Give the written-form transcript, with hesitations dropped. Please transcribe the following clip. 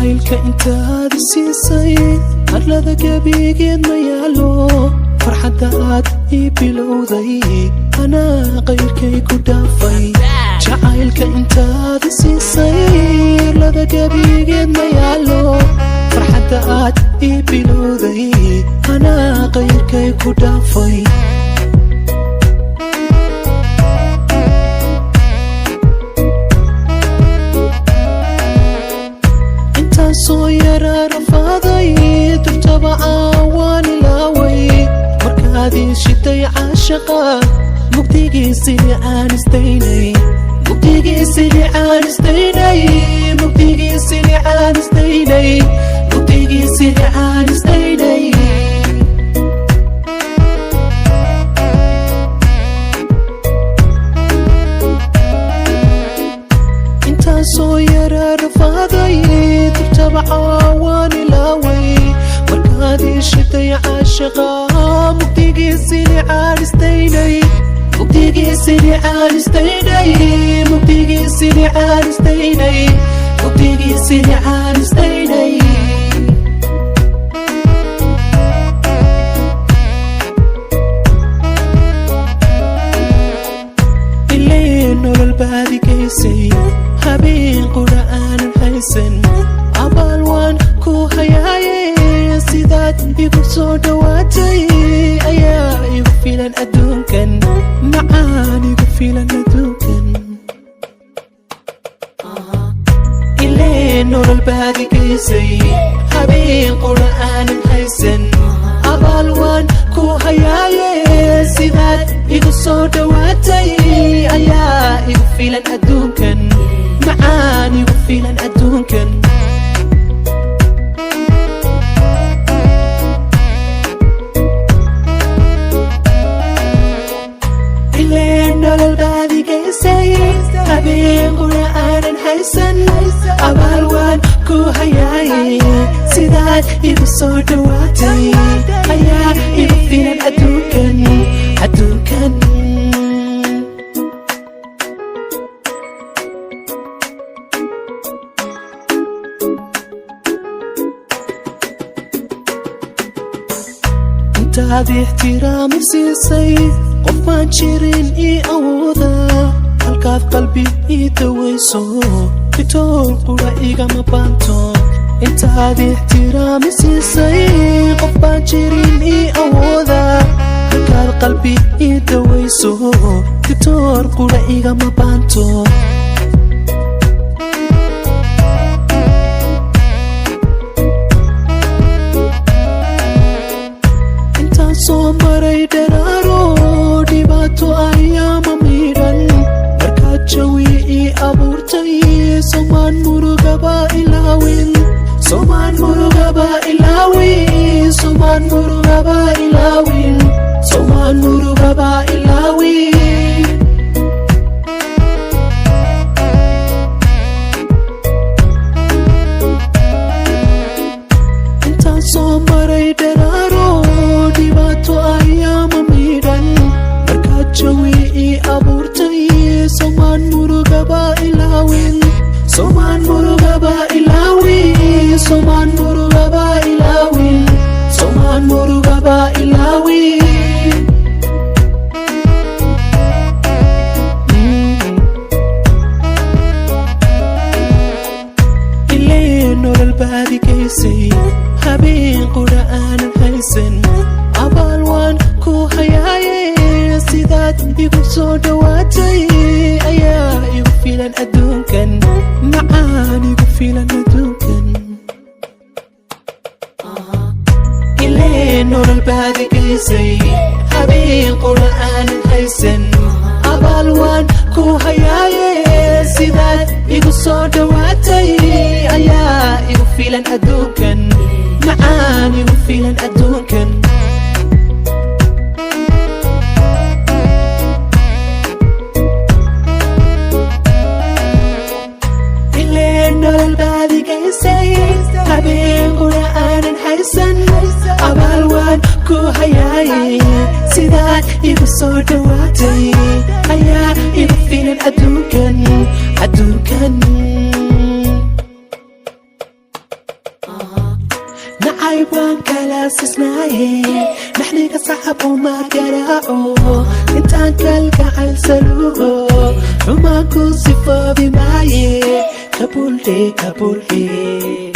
jacaylka intaad siisay arlada gebigeed ma yaalo farxadda aad ii bilowday anaa qayrkay ku dhaafay jacaylka intaad siisay arlada gebigeed ma yaalo farxadda aad ii bilowday anaa qayrkay ku dhaafay soo yaraa rafaaday durtaba waan ilaaway markaad ii shiday caashaqa mugdigiisii aan istaynay mugdigiisii aan istaynay mugdigiisii aan istaynay mugdigiisii aan istaynay intaan soo yaraa rafaaday waan ilaaway markaad ii shiday caashaqa mugdigiisii aan istaynay mugdigiisii aan istaynay mugdigiisii aan istaynay mugdigiisii aan istaynay ilaa nolol baadigaysay habeen qura aanan haysan abaal waan ku hayaaye sidaad igu soo dhawaatay ayaa igu filan adduunkan macaan igu filan adduunkan ilaa nolol baadigaysay habeen qura aanan haysan abaal waan ku hayaaye sidaad igu soo dhawaatay ayaa igu filan adduunkan macaan igu filan adduunkan nolol baadigaysay habeen qura aanan haysan abaal waan ku hayaaye sidaad igu soo dhawaatay ayaa igu filan adduunkan adduunkan intaad ixtiraami siisay qof baan jirin ii awooda halkaad qalbi ii dawayso bitool qura igama baanto intaad ixtiraami siisay qof baan jirin ii awooda halkaad qalbi ii dawayso bitool qura igama baanto intaan soo maray dharaaro dhibaato ayaama miidhan markaad jawi ii abuurtay somaan murugaba ilaawin somaan murugaba ilaawin somaan murugaba ilaawin somaan murugaba ilaawin intaan soo maray dharaaro dhibaato ayaama miidhan markaad jawi ii abuurtay somaan murugaba ilaawin somaan murugaba ilaawin somaan murugaba ilaawin somaan murugaba ilaawin ilaa nolol baadigaysay habeen qura aanan haysan abaal waan ku hayaaye sidaad igu soo dhawaatay ayaa igu filan adduunkan macaan igu filan adduunkan ilaa nolol baadigaysay habeen qura aanan haysan abaal waan ku hayaaye sidaad igu soo dhawaatay ayaa igu filan adduunkan macaan igu filan adduunkan nolol baadigaysay habeen qura aanan haysan abaal waan ku hayaaye sidaad igu soo dhawaatay ayaa igu filan adduunkan adduunkan أسسناي نحن كصحب وما كراعو إنتان كالقعال سلوه وما كو صفا بماي كابولي